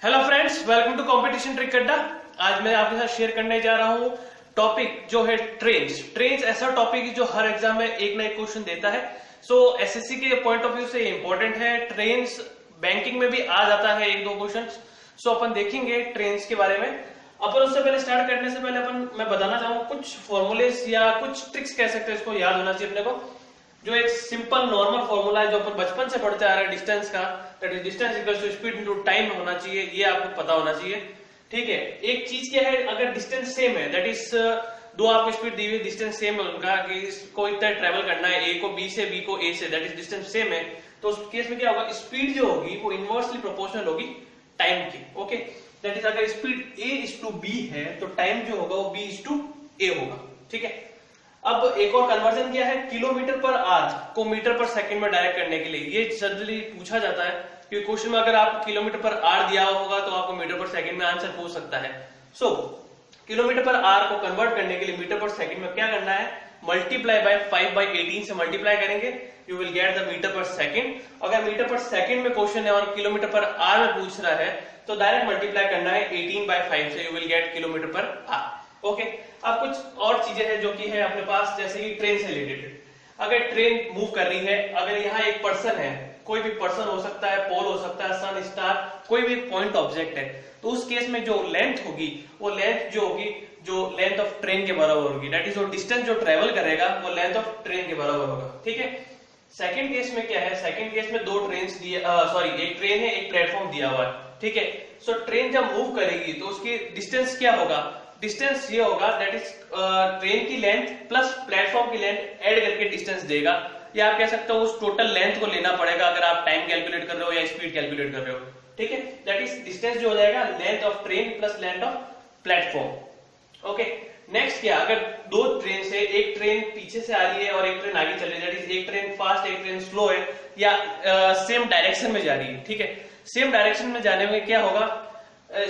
Hello friends, welcome to competition trick Adda. आज मैं आपके साथ शेयर करने जा रहा हूँ टॉपिक जो है ट्रेन्स। ट्रेन्स ऐसा टॉपिक है जो हर एग्जाम में एक ना एक क्वेश्चन देता है। सो एसएससी के पॉइंट ऑफ व्यू से इंपॉर्टेंट है। ट्रेन्स बैंकिंग में भी आ जाता है एक दो क्वेश्चन। सो अपन देखेंगे ट्रेन्स के बारे में। अपन उससे पहले स्टार्ट करने से पहले मैं बताना चाहूंगा कुछ फॉर्मूलेस या कुछ ट्रिक्स कह सकते हैं, इसको याद होना चाहिए अपने को। जो एक सिंपल नॉर्मल फॉर्मूला है जो अपन बचपन से पढ़ते आ रहे हैं डिस्टेंस का, that is distance equals to speed into time होना चाहिए, ये आपको पता होना चाहिए। ठीक है, एक चीज क्या है, अगर डिस्टेंस सेम है, दैट इज दो आपको स्पीड दी हुई, डिस्टेंस सेम है उनका कि इसको इतना ट्रेवल करना है, ए को बी से, बी को ए से, दैट इज डिस्टेंस सेम है, तो उस केस में क्या होगा, स्पीड जो होगी वो इनवर्सली प्रोपोर्शनल होगी टाइम की। ओके, दैट इज अगर speed A is to B है तो टाइम जो होगा वो बी इज टू ए होगा। ठीक है, अब एक और कन्वर्जन क्या है, किलोमीटर पर आवर को मीटर पर सेकंड में डायरेक्ट करने के लिए। ये जनरली पूछा जाता है कि क्वेश्चन में अगर आप किलोमीटर पर आवर दिया होगा तो आपको मीटर पर सेकंड में आंसर पूछ सकता है। सो किलोमीटर पर आवर को कन्वर्ट करने के लिए मीटर पर सेकंड में क्या करना है, मल्टीप्लाई बाय 5/18 से मल्टीप्लाई करेंगे, you will get the metre per second. अगर मीटर पर सेकंड में क्वेश्चन है और किलोमीटर पर आवर में पूछ रहा है तो डायरेक्ट मल्टीप्लाई करना है 18/5 से, you will gate kilometre per our. Okay, अब कुछ और चीजें हैं जो कि है अपने पास, जैसे कि ट्रेन से रिलेटेड। अगर ट्रेन मूव कर रही है, अगर यहाँ एक पर्सन है, कोई भी पर्सन हो सकता है, पोल हो सकता है, सन, स्टार, कोई भी पॉइंट ऑब्जेक्ट है, तो उस केस में जो लेंथ होगी वो लेंथ जो होगी जो लेंथ ऑफ ट्रेन के बराबर होगी। दैट इज वो डिस्टेंस जो ट्रेवल करेगा वो लेंथ ऑफ ट्रेन के बराबर होगा। ठीक है, सेकंड केस में क्या है, सेकंड केस में दो ट्रेन दिए, सॉरी एक ट्रेन है, एक प्लेटफॉर्म दिया हुआ है। ठीक है, सो ट्रेन जब मूव करेगी तो उसकी डिस्टेंस क्या होगा, डिस्टेंस ये होगा दैट इज ट्रेन की लेंथ प्लस प्लेटफॉर्म की लेंथ ऐड करके डिस्टेंस देगा, या आप कह सकते हो उस टोटल लेंथ को लेना पड़ेगा अगर आप टाइम कैलकुलेट कर रहे हो या स्पीड कैलकुलेट कर रहे हो। ठीक है, दैट इज डिस्टेंस जो हो जाएगा length of train plus length of platform. Okay, next क्या, अगर दो ट्रेन से एक ट्रेन पीछे से आ रही है और एक ट्रेन आगे चल रही है, दैट इज एक ट्रेन फास्ट एक ट्रेन स्लो है, या सेम डायरेक्शन में जा रही है। ठीक है, सेम डायरेक्शन में जाने में क्या होगा,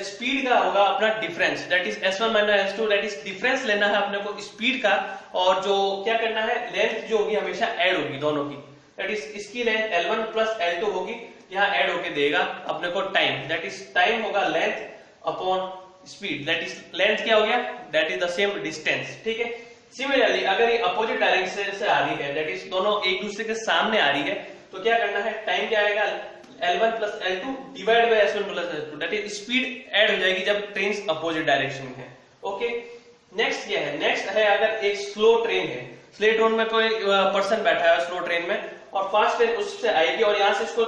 स्पीड का होगा अपना difference, that is S1 minus S2, that is difference लेना है अपने को स्पीड का, और जो क्या करना है, लेंथ जो होगी हमेशा ऐड होगी दोनों की, दैट इज इसकी लेंथ L1 प्लस L2 होगी, यहाँ ऐड होके देगा अपने को टाइम, दैट इज टाइम होगा length upon speed, that is length क्या हो गया, that is the same distance. ठीक है, सिमिलरली अगर ये अपोजिट डायरेक्शन से आ रही है, दैट इज दोनों एक दूसरे के सामने आ रही है, तो क्या करना है, टाइम क्या आएगा, L1 plus L2 divide by S1 plus S2, that is speed add हो जाएगी जब ट्रेन अपोजिट डायरेक्शन में है। ओके, नेक्स्ट क्या है, नेक्स्ट है अगर एक स्लो ट्रेन है, स्लो ट्रेन में कोई पर्सन बैठा है स्लो ट्रेन में और फास्ट ट्रेन उससे आएगी और यहाँ से इसको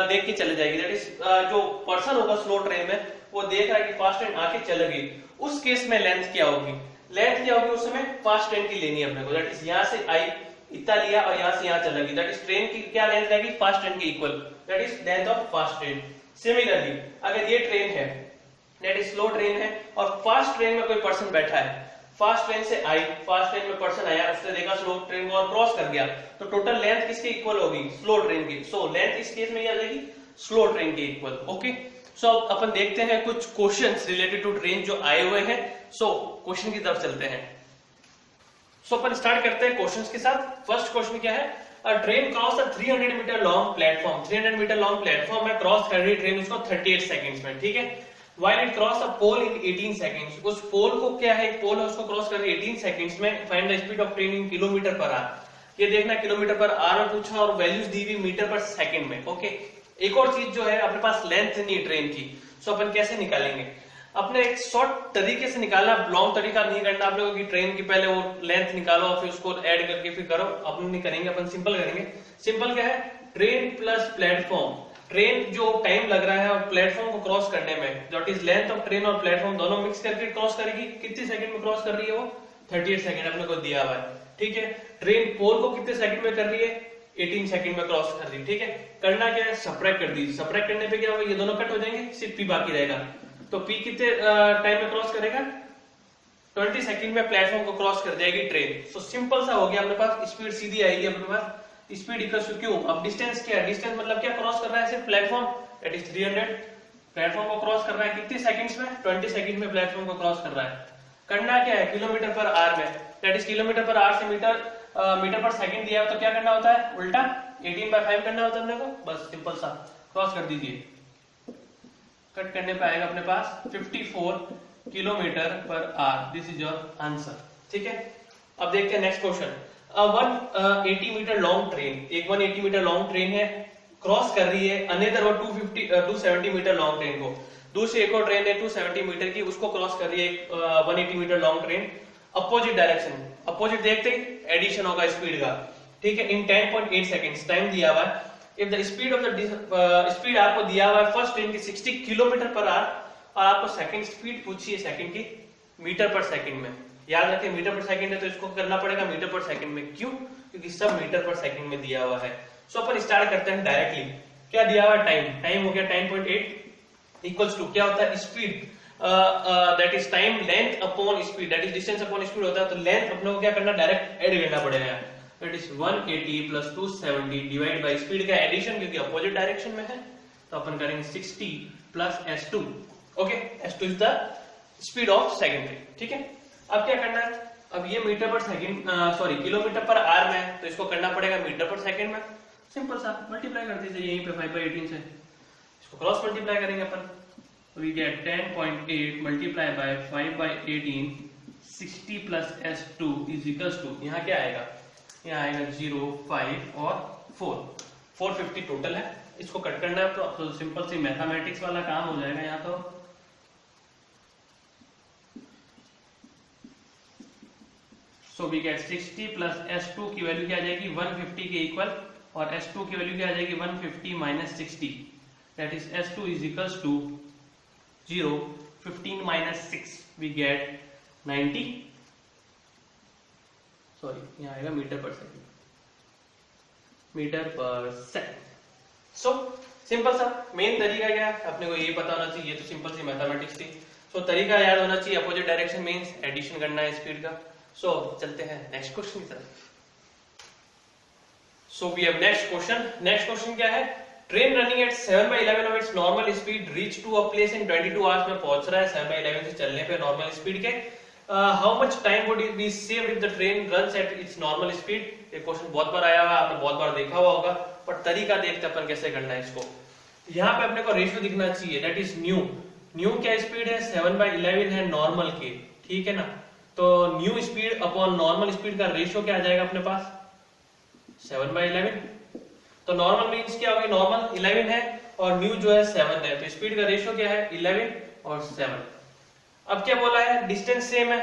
देख के चले जाएगी, दैट इज जो पर्सन होगा स्लो ट्रेन में वो देख रहा है कि फास्ट ट्रेन आके चल गई, उस केस में लेंथ क्या होगी, लेंथ क्या होगी उस समय फास्ट ट्रेन की लेनी है अपने को, दैट इज यहाँ से आई इतना लिया और यहाँ से यहाँ चलेगी, दैट इज ट्रेन की क्या लेंथ रहेगी, फास्ट ट्रेन की equal, that is length of fast train. Similarly अगर ये ट्रेन है, दैट इज स्लो ट्रेन है और फास्ट ट्रेन में कोई पर्सन बैठा है, फास्ट ट्रेन से आई, फास्ट ट्रेन में पर्सन आया, उसने देखा स्लो ट्रेन को और क्रॉस कर गया, तो टोटल लेंथ किसकी इक्वल होगी, स्लो ट्रेन की। सो लेंथ इस केस में क्या जाएगी, स्लो ट्रेन की इक्वल। ओके, सो अपन देखते हैं कुछ क्वेश्चंस रिलेटेड टू ट्रेन जो आए हुए हैं। सो क्वेश्चन की तरफ चलते हैं। सो अपन स्टार्ट करते हैं क्वेश्चंस के साथ। फर्स्ट क्वेश्चन क्या है, a train cross a 300 metre long platform, 300 metre long platform में क्रॉस कर रही है ट्रेन उसको 38 सेकंड्स में। ठीक है, while it cross a pole in 18 seconds, उस पोल को क्या है, एक पोल है उसको क्रॉस कर रही है 18 सेकंड्स में, find the speed of train in kilometre per our. ये देखना किलोमीटर पर आवर में पूछा और वैल्यूज दी हुई मीटर पर सेकंड में। ओके, एक और चीज जो है अपने पास लेंथ नहीं ट्रेन की, सो अपन कैसे निकालेंगे, अपने एक शॉर्ट तरीके से निकालना, लॉन्ग तरीका नहीं करना आप लोगों की, ट्रेन की पहले वो लेंथ निकालो और फिर उसको ऐड करके फिर करो, अपन नहीं करेंगे, अपन सिंपल करेंगे। सिंपल क्या है, ट्रेन प्लस प्लेटफॉर्म, ट्रेन जो टाइम लग रहा है और प्लेटफॉर्म को क्रॉस करने में, that is length of train और प्लेटफॉर्म दोनों मिक्स करके क्रॉस करेगी, कितने सेकंड में क्रॉस कर रही है वो, 38 सेकंड अपने को दिया हुआ है। ठीक है, ट्रेन पोल को कितने सेकंड में कर रही है, 18 सेकंड में क्रॉस कर रही है। ठीक है, करना क्या है, सबट्रैक्ट कर दीजिए, सबट्रैक्ट करने पे क्या होगा, ये दोनों कट हो जाएंगे, सिर्फ पी बाकी रहेगा, तो पी कितने टाइम में क्रॉस करेगा, 20 सेकंड में प्लेटफॉर्म को क्रॉस कर जाएगी ट्रेन। सो सिंपल सा हो गया अपने पास, स्पीड सीधी आएगी अपने पास, स्पीड इक्वल्स टू क्यू। अब डिस्टेंस क्या है, डिस्टेंस मतलब क्या क्रॉस कर रहा है सिर्फ प्लेटफॉर्म, दैट इज 300, प्लेटफॉर्म को क्रॉस कर रहा है कितने सेकंड्स में, 20 सेकंड में प्लेटफॉर्म को क्रॉस कर रहा है। करना क्या है, किलोमीटर पर आवर में, that is kilometre per our से मीटर पर सेकंड दिया है, तो क्या करना होता है, उल्टा 18/5 करना होता है अपने को, बस सिंपल सा क्रॉस कर दीजिए। कट करने पे आएगा अपने पास 54 kilometre per hour. This is your answer. ठीक है, अब देखते हैं next question. 180 metre long train, एक 180 मीटर लॉन्ग ट्रेन है, क्रॉस कर रही है अनदर 270 मीटर लॉन्ग ट्रेन को। दूसरी एक और ट्रेन है 270 मीटर की, उसको क्रॉस कर रही है 180 metre long train opposite direction. Opposite देखते ही एडिशन होगा स्पीड का। ठीक है, इन 10.8 सेकंड्स टाइम दिया हुआ है। If the speed of the speed आपको दिया हुआ है फर्स्ट ट्रेन की 60 किलोमीटर पर आवर और आपको सेकंड स्पीड पूछी है सेकंड की मीटर पर सेकंड में। याद रखें मीटर पर सेकंड है तो इसको करना पड़ेगा मीटर पर सेकंड में। क्यों? क्योंकि सब मीटर पर सेकंड में दिया हुआ है। सो अपन स्टार्ट करते हैं डायरेक्टली। क्या दिया हुआ है? टाइम। टाइम हो गया 10.8 इक्वल्स टू क्या होता है? Speed that is time length upon speed, that is distance upon speed होता है। तो लेंथ अपने को क्या करना? डायरेक्ट ऐड करना पड़ेगा। That is 180 plus 270 divide by speed का एडिशन, क्योंकि अपोजिट डायरेक्शन में है तो अपन करेंगे 60 plus s2। Okay, s2 is the speed of second train. ठीक है, अब क्या करना है? अब ये metre per second sorry kilometre per our में है तो इसको करना पड़ेगा मीटर पर सेकंड में। सिंपल सा मल्टीप्लाई कर दीजिए यहीं पे 5/18 से, इसको क्रॉस मल्टीप्लाई करेंगे अपन। We get 10.8 multiply by 5/18 60 plus s2 is equals to, यहाँ क्या आएगा? यहाँ आएगा 0, 5 और 4, 450 टोटल है। इसको कट करना है तो सिंपल सी मैथमेटिक्स वाला काम हो जाएगा यहाँ तो। So we get 60 plus s2 की वैल्यू क्या आ जाएगी? 150 के इक्वल, और s2 की वैल्यू क्या आ जाएगी? 150 minus 60, that is s2 is equals to 0, 15 minus 6 we get 90, sorry यहाँ आएगा metre per second, metre per second. So simple सा मेन तरीका क्या है अपने को ये पता होना चाहिए। ये तो सिंपल सी मैथमेटिक्स थी। सो तरीका याद होना चाहिए, अपोजिट डायरेक्शन मींस एडिशन करना है स्पीड का। सो चलते हैं नेक्स्ट क्वेश्चन की तरफ। So we have next question. Next question क्या है? Train running at 7/11 of its normal speed reach to a place in 22 hours में पहुंच रहा है 7/11 से चलने पे नॉर्मल स्पीड के। How much time would be saved if the train runs at its normal speed? ये क्वेश्चन बहुत बार आया हुआ है, आपने बहुत बार देखा हुआ होगा, पर तरीका देखते अपन कैसे करना है इसको। यहाँ पे अपने को रेशियो दिखना चाहिए, दैट इज न्यू। न्यू क्या स्पीड है? 7/11 है नॉर्मल के, ठीक है ना। तो new speed upon normal speed का रेशियो क्या आ जाएगा अपने पास? 7/11। तो नॉर्मल मींस क्या होगी? नॉर्मल 11 है और न्यू जो है 7 है, तो स्पीड का रेशियो क्या है? 11 और 7। अब क्या बोला है? डिस्टेंस सेम है,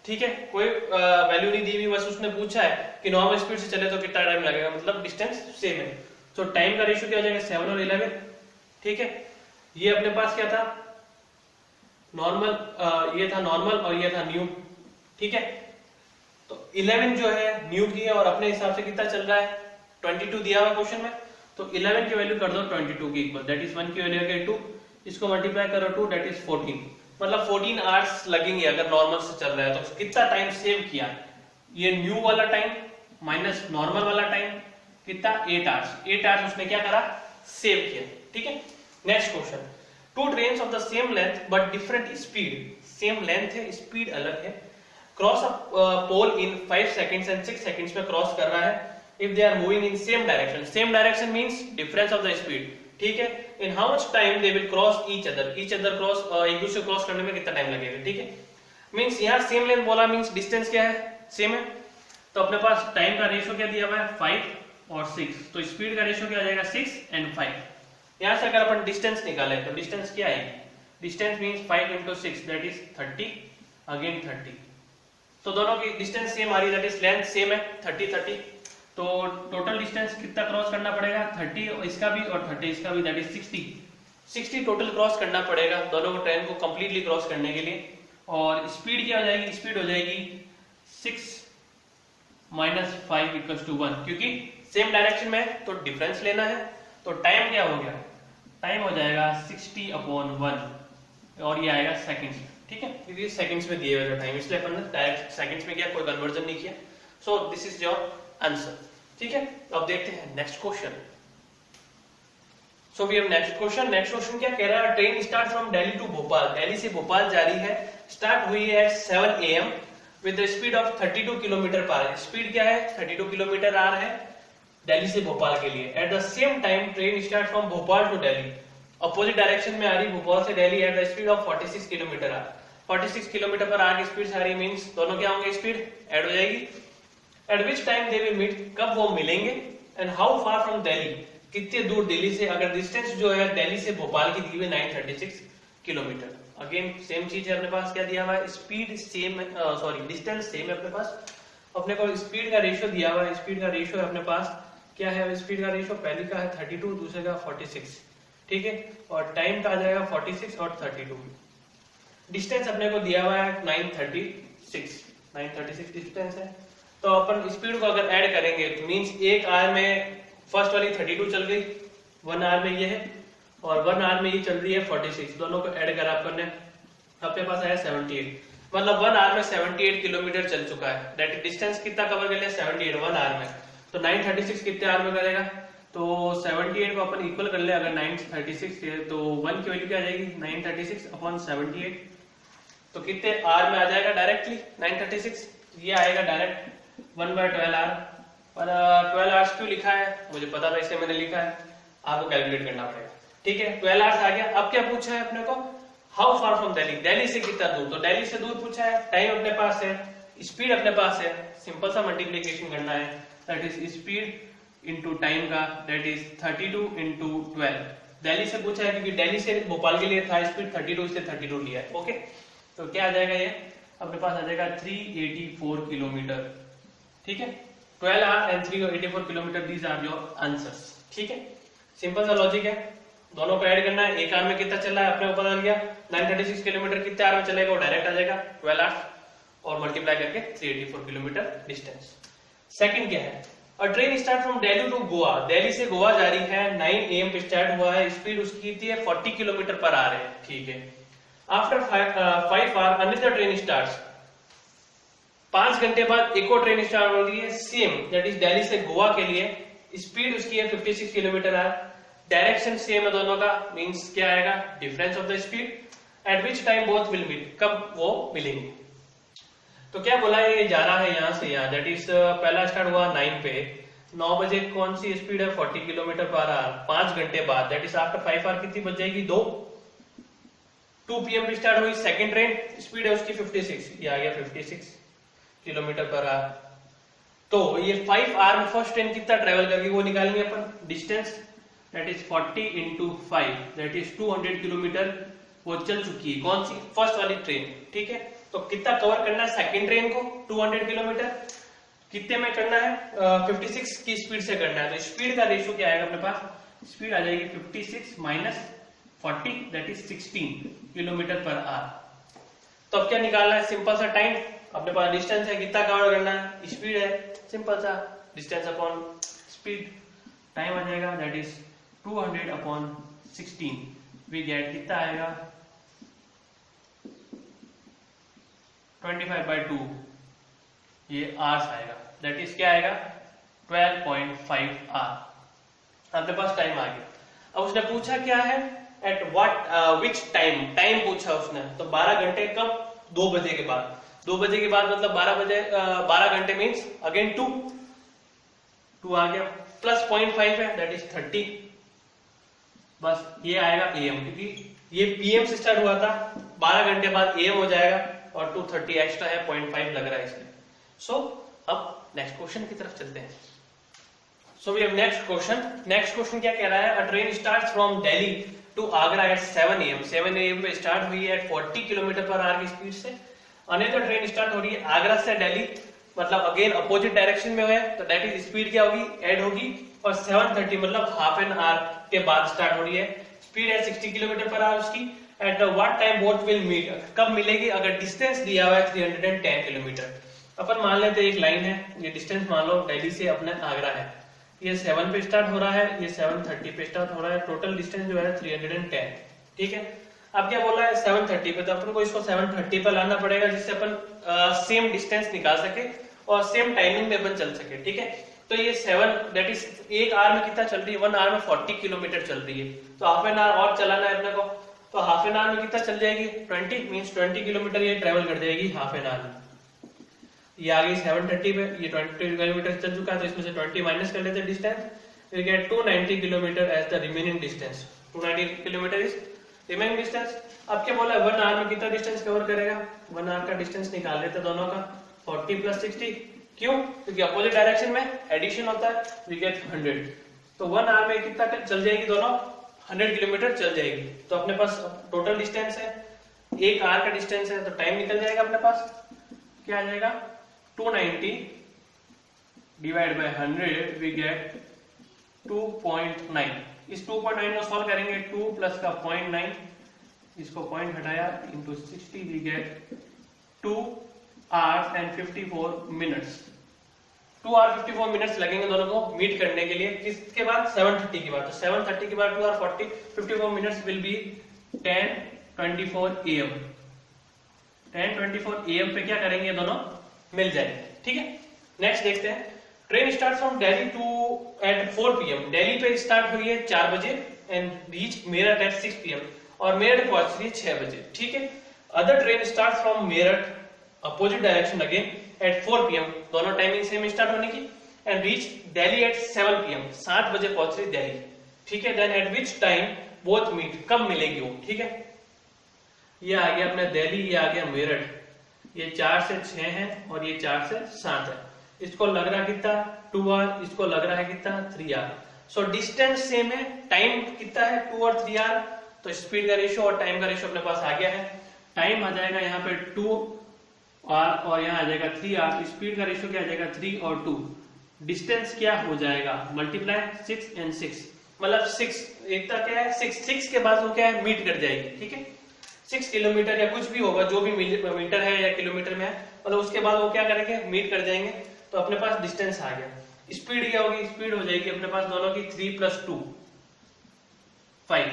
ठीक है, कोई वैल्यू नहीं दी हुई, बस उसने पूछा है कि नॉर्मल स्पीड से चले तो कितना टाइम लगेगा, मतलब डिस्टेंस सेम है। तो टाइम का रेशियो क्या हो जाएगा? 7 और 11, ठीक है। ये अपने पास क्या था? नॉर्मल, ये था नॉर्मल और ये था न्यू, ठीक है। तो 11 जो है न्यू की है और अपने हिसाब से कितना चल रहा है? 22 दिया हुआ क्वेश्चन में, तो 11 की वैल्यू कर दो 22 की इक्वल, दैट इज 1 की वैल्यू है 2, इसको मल्टीप्लाई करो 2, दैट इज 14, मतलब 14 आवर्स लगेंगे अगर नॉर्मल से चल रहा है। तो कितना टाइम सेव किया? ये न्यू वाला टाइम माइनस नॉर्मल वाला टाइम कितना? 8 आवर्स। 8 आवर्स उसने क्या करा? सेव किया, ठीक है। Next question. Two trains of the same length but different speed, same length है स्पीड अलग है, cross a pole in 5 seconds and 6 seconds में क्रॉस कर रहा है if they are moving in same direction. Same direction means difference of the speed, ठीक है। In how much time they will cross each other cross, एक दूसरे cross करने में कितना टाइम लगेगा, ठीक है। मींस यहाँ सेम लेंथ बोला, मींस डिस्टेंस क्या है? सेम है। तो अपने पास टाइम का रेशियो क्या दिया हुआ है? 5 और 6, तो स्पीड का रेशियो क्या आ जाएगा? 6 and 5। यहाँ से अगर अपन डिस्टेंस निकाले तो डिस्टेंस क्या आएगी? Distance means 5 into 6 that is 30, again 30। तो दोनों की डिस्टेंस सेम आ रही है, दैट इज लेंथ सेम है 30। तो टोटल डिस्टेंस कितना क्रॉस करना पड़ेगा? 30 इसका भी और 30 इसका भी, दैट इज 60 टोटल क्रॉस करना पड़ेगा दोनों को ट्रेन को कंप्लीटली क्रॉस करने के लिए। और स्पीड क्या हो जाएगी? स्पीड हो जाएगी 6 माइनस 5 इक्वल्स टू 1, क्योंकि सेम डायरेक्शन में है तो डिफरेंस लेना है। तो टाइम क्या हो गया? टाइम हो जाएगा 60/1 और ये आएगा सेकंड्स, ठीक है, क्योंकि सेकंड्स में दिए हुए टाइम, इसलिए अपन ने डायरेक्ट सेकंड्स में किया, कोई कन्वर्जन नहीं किया। So this is your answer, ठीक है। अब देखते हैं next question. So we have next question. Next question क्या कह रहा है? Train start from Delhi to Bhopal, Delhi से भोपाल जा रही है, स्टार्ट हुई है at 7 AM with the speed of 32 kilometre per hour. Speed क्या है? 32 किलोमीटर आ रहा है दिल्ली से भोपाल के लिए। At the same time train start from Bhopal to Delhi, opposite direction में आ रही भोपाल से Delhi at the speed of 46 kilometre hour. 46 kilometre per hour की स्पीड से आ रही, मींस दोनों क्या होंगे, स्पीड ऐड हो जाएगी। At which time they will meet, कब वो मिलेंगे। And how far from Delhi, कितने दूर दिल्ली से, अगर डिस्टेंस जो है दिल्ली से भोपाल की दी हुई 936 किलोमीटर। अगेन सेम चीज है, अपने पास क्या दिया हुआ है, speed same, sorry distance same है अपने पास। अपने को स्पीड का रेशियो दिया हुआ है, स्पीड का रेशियो है अपने पास क्या है, स्पीड का रेशियो पहले का है 32, दूसरे का 46, ठीक है, और टाइम का आ जाएगा 46 और 32। डिस्टेंस अपने को दिया हुआ है 936 डिस्टेंस है। तो अपन स्पीड को अगर ऐड करेंगे तो मींस एक आवर में फर्स्ट वाली 32 चल गई, 1 आवर में ये है, और 1 आवर में ये चल रही है 46, दोनों को ऐड करा अपन ने, अपने पास आया 78, मतलब 1 आवर में 78 किलोमीटर चल चुका है। दैट डिस्टेंस कितना कवर कर लिया, 78 1 आवर में। तो 936 कितने आवर में करेगा, तो 78 को अपन इक्वल कर ले, अगर 936 तो 1 की वैल्यू क्या आ जाएगी, 936 अपॉन 78, तो कितने आवर में आ जाएगा डायरेक्टली 936, ये आएगा डायरेक्ट 1/12 आवर। पर 12 आवर्स क्यों लिखा है, मुझे पता था इसलिए मैंने लिखा है, आपको कैलकुलेट करना पड़ेगा, ठीक है। 12 आवर्स आ गया। अब क्या पूछा है अपने को, how far from Delhi, Delhi से कितना दूर, तो दिल्ली से दूर पूछा है, टाइम अपने पास है, स्पीड अपने पास है, सिंपल सा मल्टीप्लीकेशन करना है, that is speed into time का, दैट इज 32 इंटू 12। दिल्ली से पूछा है क्योंकि दिल्ली से भोपाल के लिए था स्पीड 32, से 32 लिया है, ओके। तो क्या आ जाएगा, ये अपने पास आ जाएगा 384 किलोमीटर, ठीक है। 12 hour and 384 kilometre, these are your answers, ठीक है। सिंपल सा लॉजिक है, दोनों को ऐड करना है। एक आवर में कितना चल रहा है अपने को पता लग गया, 936 किलोमीटर कितने आवर में चलेगा, वो डायरेक्ट आ जाएगा 12 आवर्स, और मल्टीप्लाई करके 384 किलोमीटर डिस्टेंस। सेकंड क्या है, a train start from Delhi to Goa, Delhi से गोवा जा रही है, 9 AM पे स्टार्ट हुआ है, स्पीड उसकी कितनी है 40 किलोमीटर पर आवर है, ठीक है। After 5 hour another train starts, 5 घंटे बाद एक और ट्रेन स्टार्ट हो रही है सेम, दैट इज दिल्ली से गोवा के लिए, स्पीड उसकी है 56 किलोमीटर आवर, डायरेक्शन सेम है दोनों का, मींस क्या आएगा, difference of the speed. At which time both will meet, कब वो मिलेंगे। तो क्या बोला है, ये जा रहा है यहाँ से यहाँ, दैट इज पहला स्टार्ट हुआ 9 पे, 9 बजे कौन सी स्पीड है 40 किलोमीटर पर आवर, 5 घंटे बाद दैट इज आफ्टर 5 आवर कितनी बच जाएगी 2 PM पे स्टार्ट हुई सेकंड ट्रेन, स्पीड है उसकी 56, ये आ गया 56 किलोमीटर पर आवर। तो ये 5 आवर में फर्स्ट ट्रेन कितना ट्रेवल करके वो निकालेंगे अपन, distance that is 40 into 5 that is 200 kilometre वो चल चुकी है, कौन सी, फर्स्ट वाली ट्रेन, ठीक है। तो कितना कवर करना है सेकंड ट्रेन को, 200 किलोमीटर, कितने में करना है 56 की स्पीड से करना है। तो स्पीड का रेशियो क्या आएगा अपने पास, स्पीड आ जाएगी 56 minus 40 that is 16 kilometre per our. तो अब क्या निकालना है, सिंपल सा टाइम, अपने पास डिस्टेंस है, कितना कवर करना है, स्पीड है, सिंपल सा डिस्टेंस अपॉन स्पीड, टाइम आ जाएगा that is 200 upon 16, we get कितना आएगा 25/2, ये आवर्स आएगा, दैट इज क्या आएगा 12.5 आवर। अपने पास टाइम आ गया। अब उसने पूछा क्या है, at what which time, time पूछा उसने, तो 12 घंटे कब, 2 बजे के बाद, 2 बजे के बाद मतलब 12 बजे, 12 घंटे मीन्स अगेन 2 आ गया, प्लस 0.5 है दैट इज 30, बस ये आएगा AM, क्योंकि ये PM से स्टार्ट हुआ था, 12 घंटे बाद AM हो जाएगा, और 230 एक्स्ट्रा है, 0.5 लग रहा है इसमें। सो अब नेक्स्ट क्वेश्चन की तरफ चलते हैं। So we have next question. Next question क्या कह रहा है, a train starts from Delhi to Agra at 7 AM, 7 AM पे स्टार्ट हुई है, 40 किलोमीटर पर आवर की स्पीड से। अनदर ट्रेन स्टार्ट हो रही है आगरा से दिल्ली, मतलब अगेन अपोजिट डायरेक्शन में है, तो दैट इज स्पीड क्या होगी, ऐड होगी, और 7:30 मतलब हाफ एन आवर के बाद स्टार्ट हो रही है, स्पीड है 60 किलोमीटर पर आवर उसकी। At what time both will meet, कब मिलेगी, अगर डिस्टेंस दिया हुआ है 310 किलोमीटर। अपन मान लेते एक लाइन है, ये डिस्टेंस मान लो दिल्ली से अपना आगरा है, ये 7 पे स्टार्ट हो रहा है, ये 7:30 पे स्टार्ट हो रहा है, टोटल डिस्टेंस जो है 310, ठीक है। अब क्या बोला है 7:30 पे, तो अपन को इसको 7:30 पे लाना पड़ेगा, जिससे अपन सेम डिस्टेंस निकाल सके और सेम टाइमिंग में अपन चल सके, ठीक है। तो ये 7 दैट इज एक आवर में कितना चल रही है, 1 आवर में 40 किलोमीटर चल रही है, तो हाफ एन आवर और चलाना है अपने को, तो हाफ एन आवर में कितना चल जाएगी 20 मींस 20 किलोमीटर ये ट्रेवल कर जाएगी हाफ एन आवर में। ये आ गई 7:30 पे, ये 20 किलोमीटर चल चुका है, तो इसमें से 20 माइनस कर लेते हैं distance, we get 290 kilometre as the remaining distance. 290 kilometre is remaining distance. अब क्या बोला है 1 आवर में कितना डिस्टेंस कवर करेगा? 1 आवर का डिस्टेंस निकाल लेते हैं दोनों का, 40 + 60। क्यों? क्योंकि अपोजिट डायरेक्शन में एडिशन होता है, वी गेट 100। तो 1 आवर में कितना चल जाएगी दोनों? 100 किलोमीटर चल जाएगी। तो अपने पास टोटल डिस्टेंस है, 1 आवर का डिस्टेंस है, तो टाइम निकल जाएगा अपने पास। क्या आ जाएगा? 290 डिवाइड बाय 100 वी गेट 2.9। इस 2.9 को सॉल्व करेंगे, 2 प्लस का 0.9, इसको पॉइंट हटाया, into 60 we get 2 hours and 54 minutes। 2 hours 54 minutes लगेंगे दोनों को मीट करने के लिए। किसके बाद? 7:30 के बाद। तो 7:30 के बाद 2 hours 54 minutes will be 10:24 AM। 10:24 AM पे क्या करेंगे? दोनों मिल जाएंगे। ठीक है, नेक्स्ट देखते हैं। Train start from Delhi to at 4 PM। Delhi पे स्टार्ट हुई है 4 बजे and reach Meerut at 6 PM और मेरठ पहुंच रही है 6 बजे। ठीक है, other train start from Meerut opposite direction again at 4 PM। दोनों टाइमिंग सेम स्टार्ट होने की and reach Delhi at 7 PM। 7 बजे पहुंच रही दिल्ली। ठीक है, then at which time both meet, कब मिलेगी वो? ठीक है, ये आ गया अपना दिल्ली, ये आ गया मेरठ। ये 4 से 6 है और ये 4 से 7 है। इसको लग रहा है कितना? 2 आवर। इसको लग रहा है कितना? 3 आवर। सो डिस्टेंस सेम है, टाइम कितना है? 2 और 3 आवर। तो स्पीड का रेशियो और टाइम का रेशियो अपने पास आ गया है। टाइम आ जाएगा यहाँ पे 2 और यहाँ आ जाएगा 3 आवर। स्पीड का रेशियो क्या आ जाएगा? 3 और 2। डिस्टेंस क्या हो जाएगा? मल्टीप्लाई 6 and 6, मतलब 6 एक क्या है? 6 के बाद वो क्या है? मीट कर जाएगी। ठीक है, 6 किलोमीटर या कुछ भी होगा, जो भी मीटर है या किलोमीटर में है, मतलब उसके बाद वो क्या करेंगे? मीट कर जाएंगे। तो अपने पास डिस्टेंस आ गया। स्पीड क्या होगी? स्पीड हो जाएगी अपने पास दोनों की 3 + 2 5।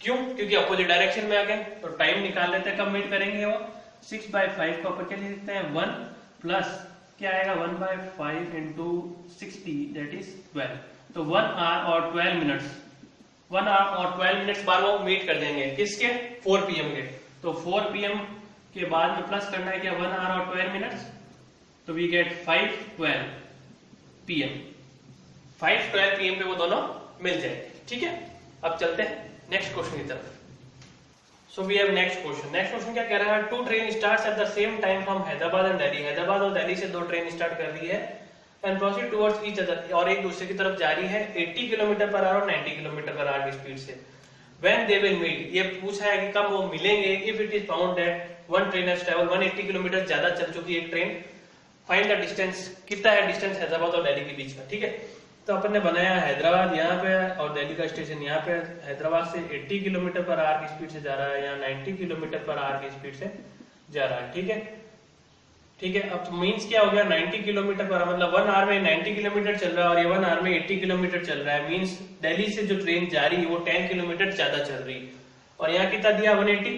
क्यों? क्योंकि अपोजिट डायरेक्शन में आ गए। तो टाइम निकाल लेते हैं, कब मीट करेंगे वो? 6/5 को अपन क्या लिख सकते हैं? 1 प्लस क्या आएगा? 1/5 इंटू 60 दैट इज 12। तो 1 आवर और 12 मिनट्स, 1 आवर और 12 मिनट्स बाद वो मीट कर देंगे। किसके? 4 PM के। तो 4 PM के बाद में प्लस करना है क्या? 1 आवर और 12 मिनट्स। तो वी गेट 5:12 PM। 5:12 PM पे वो दोनों मिल जाएंगे। ठीक है, अब चलते हैं नेक्स्ट क्वेश्चन की तरफ। So we have next question. Next question क्या कह रहा है? 2 train starts at the same time from Hyderabad and Delhi. Hyderabad और दिल्ली से 2 ट्रेन स्टार्ट कर रही है and proceed towards each other, और एक दूसरे की तरफ जा रही है 80 km/h और 90 km/h की स्पीड से। व्हेन दे विल मीट, ये पूछा है कि कब वो मिलेंगे। If it is found that one train has travelled 180 km ज्यादा चल चुकी है एक ट्रेन, फाइंड द डिस्टेंस। कितना है डिस्टेंस हैदराबाद और दिल्ली के बीच का? ठीक है, तो अपन ने बनाया हैदराबाद यहाँ पे और दिल्ली का स्टेशन यहाँ पे। हैदराबाद से 80 km/h की स्पीड से जा रहा है, यहाँ 90 km/h की स्पीड से जा रहा है। ठीक है, ठीक है। अब मींस क्या हो गया? 90 km/h, मतलब 1 आवर में 90 किलोमीटर चल रहा है और ये 1 आवर में 80 किलोमीटर चल रहा है। मींस दिल्ली से जो ट्रेन जा रही है वो 10 किलोमीटर ज्यादा चल रही है। और यहाँ कितना दिया? 180।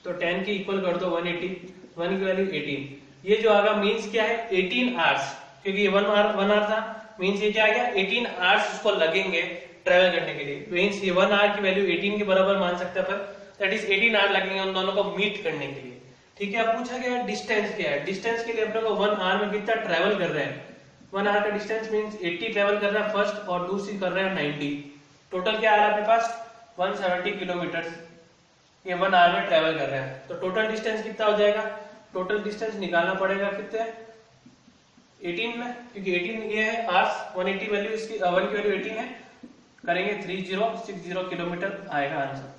तो 10 के इक्वल कर दो 180, 1 की वैल्यू 18। ये जो आगा मींस क्या है? 18 आवर्स, क्योंकि ये 1 आवर था। मींस ये क्या आ गया? 18 आवर्स उसको लगेंगे ट्रेवल करने के लिए। मींस ये 1 आवर की वैल्यू 18 के बराबर मान सकते हैं अपन। दैट इज 18 आवर लगेंगे उन दोनों को मीट करने के लिए। ठीक है, अब पूछा गया डिस्टेंस क्या है। डिस्टेंस के लिए अपने को 1 आवर में कितना ट्रेवल कर रहे हैं? 1 आवर का डिस्टेंस मींस 80 ट्रेवल कर रहा है फर्स्ट, और दूसरी कर रहे हैं 90। टोटल क्या आ रहा है अपने पास? 170 किलोमीटर ये 1 आवर में ट्रेवल कर रहे हैं। तो टोटल डिस्टेंस कितना हो जाएगा? टोटल डिस्टेंस निकालना पड़ेगा कितने? 18 में, क्योंकि 18 ये है आवर्स, 180 वैल्यू इसकी 1 की वैल्यू 18 है। करेंगे 3060 किलोमीटर आएगा आंसर।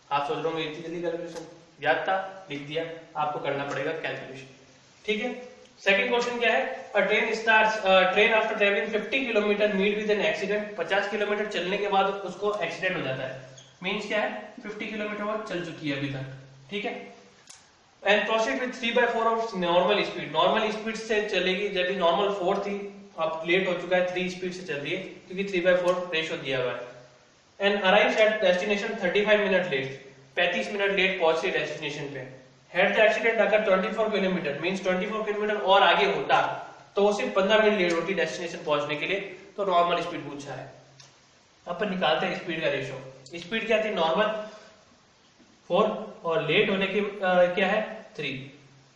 आप सोच रहे होंगे इतनी जल्दी कैलकुलेशन याद था, लिख दिया, आपको करना पड़ेगा कैलकुलेशन। ठीक है, सेकंड क्वेश्चन क्या है? A train starts, train after travelling 50 kilometre meet with an accident. 50 kilometre चलने के बाद उसको एक्सीडेंट हो जाता है। मींस क्या है? 50 किलोमीटर वो चल चुकी है अभी तक। ठीक है, and proceed with 3/4 of normal speed. Normal speed से चलेगी, जब भी नॉर्मल 4 थी, अब लेट हो चुका है, 3 स्पीड से चल रही है, क्योंकि 3/4 रेशियो दिया हुआ है। And arrives at destination 35 minute late. 35 minute late पहुंच रही डेस्टिनेशन पे। हेड द एक्सीडेंट अगर 24 किलोमीटर, मींस 24 किलोमीटर और आगे होता तो वो सिर्फ 15 मिनट लेट होती डेस्टिनेशन पहुंचने के लिए। तो नॉर्मल स्पीड पूछा है। अपन निकालते हैं स्पीड का रेशियो। स्पीड क्या थी? नॉर्मल 4 और लेट होने की क्या है? 3।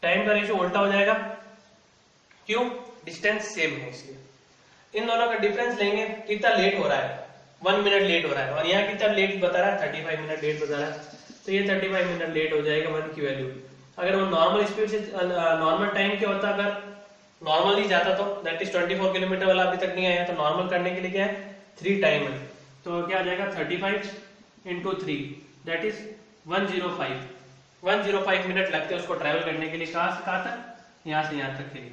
टाइम का रेशियो उल्टा हो जाएगा। क्यों? डिस्टेंस सेम है इसलिए। इन दोनों का डिफरेंस लेंगे, कितना लेट हो रहा है, 1 मिनट लेट हो रहा है, और यहाँ कितना लेट बता रहा है, 35 मिनट लेट बता रहा है। तो ये 35 मिनट लेट हो जाएगा 1 की वैल्यू। अगर वो नॉर्मल स्पीड से नॉर्मल टाइम क्या होता, अगर नॉर्मल ही जाता तो दैट इज 24 किलोमीटर वाला अभी तक नहीं आया, तो नॉर्मल करने के लिए क्या है, 3 टाइम है, तो क्या आ जाएगा 35 इंटू 3 दैट इज 105 मिनट लगते हैं उसको ट्रेवल करने के लिए, कहां से कहां तक, यहां से यहां तक के लिए।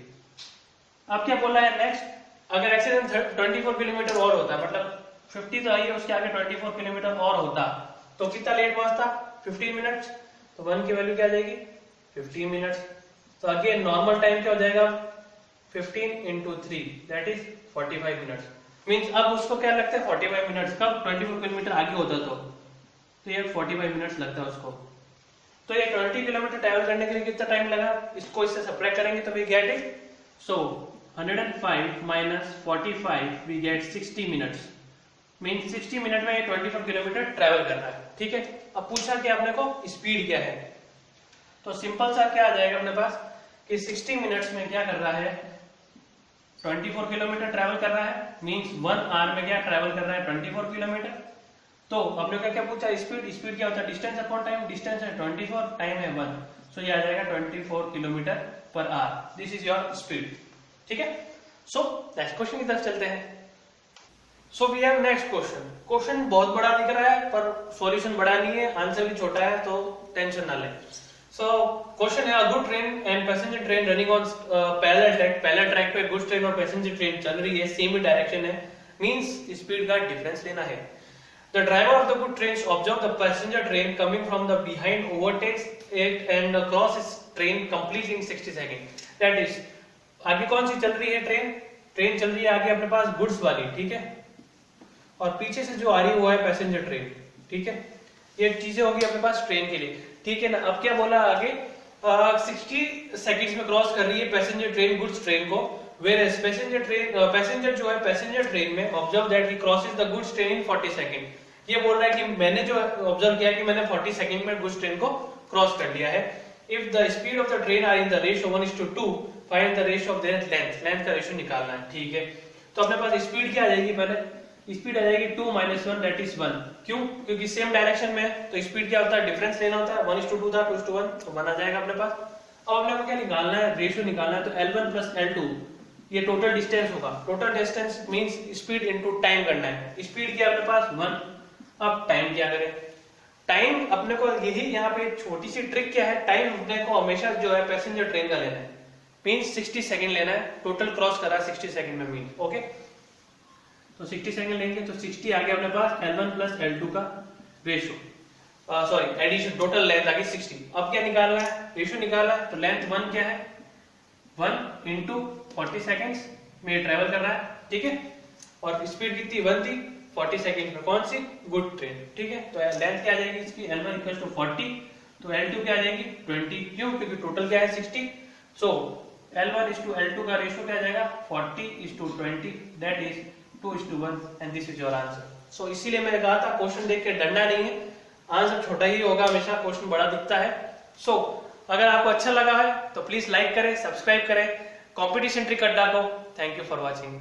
अब क्या बोला है नेक्स्ट, अगर एक्सीडेंट 24 किलोमीटर और होता, मतलब 50 तो आई है, उसके आगे 24 किलोमीटर और होता तो कितना लेट पहुंचता, 15 मिनट। तो 1 की वैल्यू क्या आ जाएगी, 15 मिनट। तो अगेन नॉर्मल टाइम क्या हो जाएगा, 15 into 3 that is 45 minute. Means अब उसको क्या लगता है 45 मिनट, कब 24 किलोमीटर आगे होता तो ये 45 मिनट लगता है उसको। तो ये 20 किलोमीटर ट्रैवल करने के लिए कितना टाइम लगा, इसको इससे सब्ट्रैक्ट करेंगे तो we get it, so 105 minus 45 we get 60 minutes. Means 60 minute में ये 24 किलोमीटर ट्रैवल कर रहा है, ठीक है। अब पूछा कि अपने को स्पीड क्या है, तो सिंपल सा क्या आ जाएगा अपने पास कि 60 मिनट्स में क्या कर रहा है, 24 किलोमीटर ट्रैवल कर रहा है, मींस 1 आवर में क्या ट्रैवल कर रहा है 24 किलोमीटर। तो अपने को क्या पूछा, स्पीड क्या होता है, डिस्टेंस अपॉन टाइम, डिस्टेंस है 24, टाइम है 1, सो ये आ जाएगा 24 kilometre per hour, this is your speed, ठीक है। सो नेक्स्ट क्वेश्चन की तरफ चलते हैं। So we have next question. Question बहुत बड़ा दिख रहा है पर सॉल्यूशन बड़ा नहीं है, आंसर भी छोटा है, तो टेंशन ना लें। So क्वेश्चन है, a good train and passenger train running on parallel track पे goods train और passenger train चल रही है, सेम ही डायरेक्शन है, मींस स्पीड का डिफरेंस लेना है। The driver of the good train observes the passenger train coming from the behind, overtakes it and crosses train completely in 60 seconds. That is, आगे कौन सी चल रही है ट्रेन चल रही है आगे अपने पास गुड्स वाली, ठीक है, और पीछे से जो आ रही है वो है पैसेंजर ट्रेन, ठीक है। ये चीजें होगी अपने पास ट्रेन के लिए, ठीक है ना। अब क्या बोला आगे, 60 सेकंड्स में क्रॉस कर रही है पैसेंजर ट्रेन गुड्स ट्रेन को, whereas पैसेंजर जो है पैसेंजर ट्रेन में observe that he crosses the goods train in 40 second. ये बोल रहा है कि मैंने जो ऑब्जर्व किया कि मैंने 40 सेकंड में गुड्स ट्रेन को क्रॉस कर लिया है। If the speed of the train are in the ratio 1:2, find the ratio of their length का रेशियो निकालना है, ठीक है। तो अपने पास स्पीड क्या आ जाएगी, पहले स्पीड आ जाएगी 2 - 1 दैट इज 1। क्यों, क्योंकि सेम डायरेक्शन में है, तो स्पीड क्या होता है, डिफरेंस लेना होता है, 1:2 था 2:1, तो 1 आ जाएगा अपने पास। अब अपने को क्या निकालना है, रेशियो निकालना है, तो L1 + L2 ये टोटल डिस्टेंस होगा। Total distance means speed into time करना है। स्पीड क्या अपने पास 1, अब टाइम क्या करें, टाइम अपने को यही यहाँ पे छोटी सी ट्रिक क्या है, टाइम अपने को हमेशा जो है पैसेंजर ट्रेन का लेना है, मींस 60 सेकंड लेना है, टोटल क्रॉस करा 60 सेकंड में मीन, ओके। तो 60 सेकंड लेंगे तो 60 आ गया अपने पास L1 + L2 का ratio, sorry addition, total length आ गई 60। अब क्या निकालना है, रेशियो निकालना है, तो लेंथ 1 क्या है, 1 × 40 सेकंड्स में ट्रेवल कर रहा है, ठीक है, और स्पीड कितनी 1 थी 40 सेकंड में, कौन सी, गुड ट्रेन, ठीक है। तो लेंथ क्या आ जाएगी इसकी, L1 = 40, तो L2 क्या आ जाएगी 20, क्यों, क्योंकि टोटल क्या है 60, सो L1:L2 का रेशियो क्या आ जाएगा 40:20 that is 2:1 and this is your answer. So इसीलिए मैंने कहा था क्वेश्चन देख के डरना नहीं है, आंसर छोटा ही होगा हमेशा, क्वेश्चन बड़ा दिखता है। सो अगर आपको अच्छा लगा है तो प्लीज लाइक करें, सब्सक्राइब करें, कंपटीशन ट्रिक अड्डा को। Thank you for watching.